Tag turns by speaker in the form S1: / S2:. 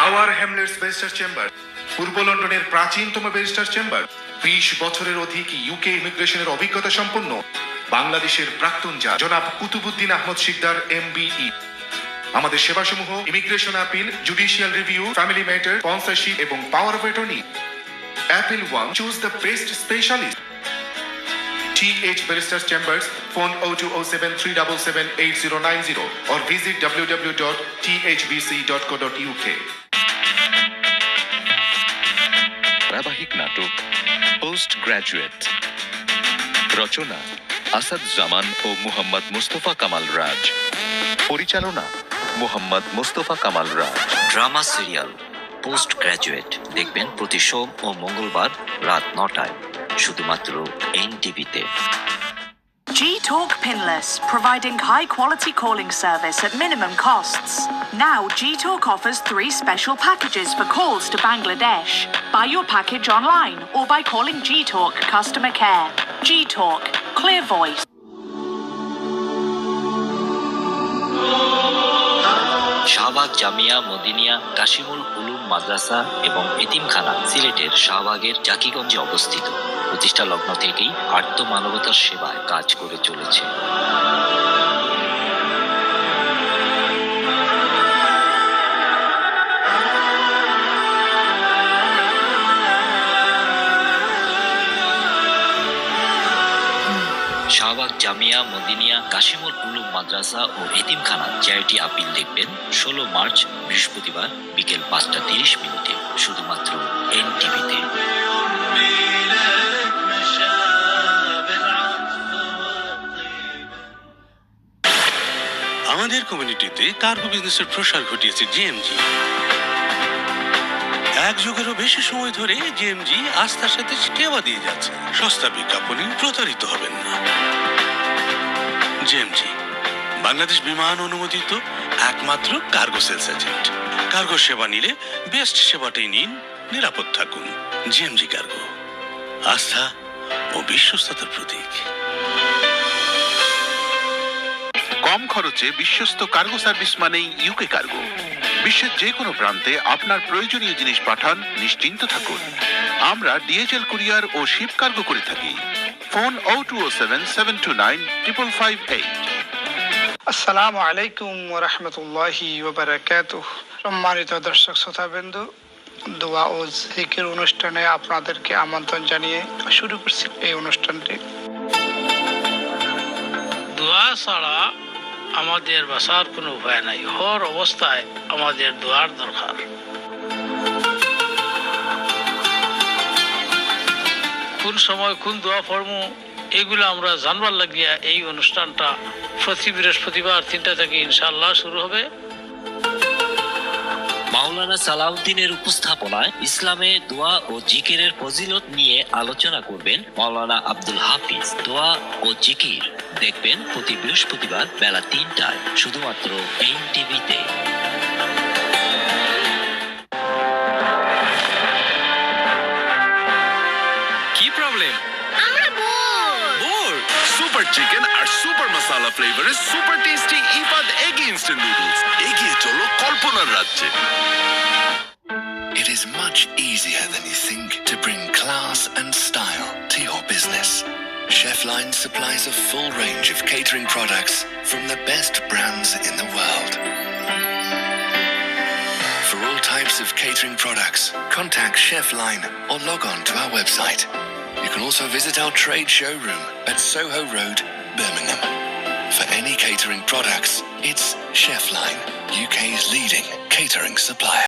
S1: Tower Hamlets barrister chamber, পূর্ব লন্ডনের প্রাচীনতম barrister chamber, 20 বছরের অধিক ইউকে ইমিগ্রেশনের অভিজ্ঞতা সম্পন্ন বাংলাদেশের প্রাক্তন জাজ জনাব কুতুবুদ্দিন আহমদ শিকদার MBE। আমাদের সেবাসমূহ immigration appeal, judicial review, family matter, sponsorship এবং power of attorney. Appeal 1, choose the best specialist. TH Barristers Chambers, phone 0207 377 8090 or visit www.thbc.co.uk.
S2: ধারাবাহিক নাটক পোস্ট গ্রাজুয়েট, রচনা আসাদ জামান ও মুহাম্মদ মুস্তফা কামাল রাজ, পরিচালনা মুহাম্মদ মুস্তফা কামাল রাজ।
S3: ড্রামা সিরিয়াল পোস্ট গ্রাজুয়েট দেখবেন প্রতি সোম ও মঙ্গলবার রাত 9টায় শুধুমাত্র NTV-তে।
S4: G-Talk Pinless, providing high-quality calling service at minimum costs. Now, G-Talk offers 3 special packages for calls to Bangladesh. Buy your package online or by calling G-Talk Customer Care. G-Talk, clear voice.
S3: Shahbag Jamia মদিনিয়া কাশিমুল Uloom মাদ্রাসা এবং এতিমখানা সিলেটের শাহবাগের জাকিগঞ্জে অবস্থিত। প্রতিষ্ঠা লগ্ন থেকেই আর্ত মানবতার সেবায় কাজ করে চলেছে। শাহবাগ জামিয়া মদিনিয়া কাশিমুল উলুম মাদ্রাসা ও এতিমখানা চ্যারিটি আপিল দেখবেন 16 মার্চ বৃহস্পতিবার বিকেল 5:30 শুধুমাত্র NTV-তে।
S5: আমাদের কমিউনিটিতে কার্গো বিজনেসের প্রসার ঘটিয়েছে জিএমজি। এক যুগেরও বেশি সময় ধরে জিএমজি আস্থার সাথে সেবা দিয়ে যাচ্ছে। সস্তা বিজ্ঞাপনে প্রতারিত হবেন না। জিএমজি বাংলাদেশ বিমান অনুমোদিত একমাত্র কার্গো সেলস এজেন্ট। কার্গো সেবা নিলে বেস্ট সেবাটাই নিন, নিরাপদ থাকুন। জিএমজি কার্গো, আস্থা ও বিশ্বস্ততার প্রতীক।
S6: কম খরচে বিশ্বস্ত কার্গো সার্ভিস মানেই ইউকে কার্গো। বিশ্বের যে কোনো প্রান্তে আপনার প্রয়োজনীয় জিনিস পাঠান, নিশ্চিন্ত থাকুন। আমরা DHL কুরিয়ার ও শিপ কার্গো করে থাকি। ফোন 0207 729 5558।
S7: আসসালামু আলাইকুম ওয়া রাহমাতুল্লাহি ওয়া বারাকাতুহু। সম্মানিত দর্শক শ্রোতাবৃন্দ, দোয়া ও জিকির অনুষ্ঠানে আপনাদেরকে আমন্ত্রণ জানিয়ে শুরু করছি এই অনুষ্ঠানটি।
S8: দোয়া ছাড়া আমাদের বাঁচার কোনো উপায় নাই। হর অবস্থায় আমাদের দোয়ার দরকার। কোন সময় কোন দোয়া পড়মু এগুলো আমরা জানবার লাগিয়া এই অনুষ্ঠানটা প্রতি বৃহস্পতিবার 3টা থেকে ইনশাআল্লাহ শুরু হবে।
S3: মাওলানা সালাউদ্দিনের উপস্থাপনায় ইসলামে দোয়া ও জিকিরের ফজিলত নিয়ে আলোচনা করবেন মাওলানা আব্দুল হাফিজ। দোয়া ও জিকির দেখবেন প্রতি বৃহস্পতিবার বেলা 3টায় শুধুমাত্র NTV-তে।
S2: কি প্রবলেম? সুপার চিকেন আর সুপার মশলা ফ্লেভারে super tasty Ifad egg instant noodles. এগিয়ে চলো কল্পনার রাজ্যে।
S9: It is much easier than you think to bring class and style to your business. Chefline supplies a full range of catering products from the best brands in the world. For all types of catering products, contact Chefline or log on to our website. You can also visit our trade showroom at Soho Road, Birmingham. For any catering products, it's Chefline, UK's leading catering supplier.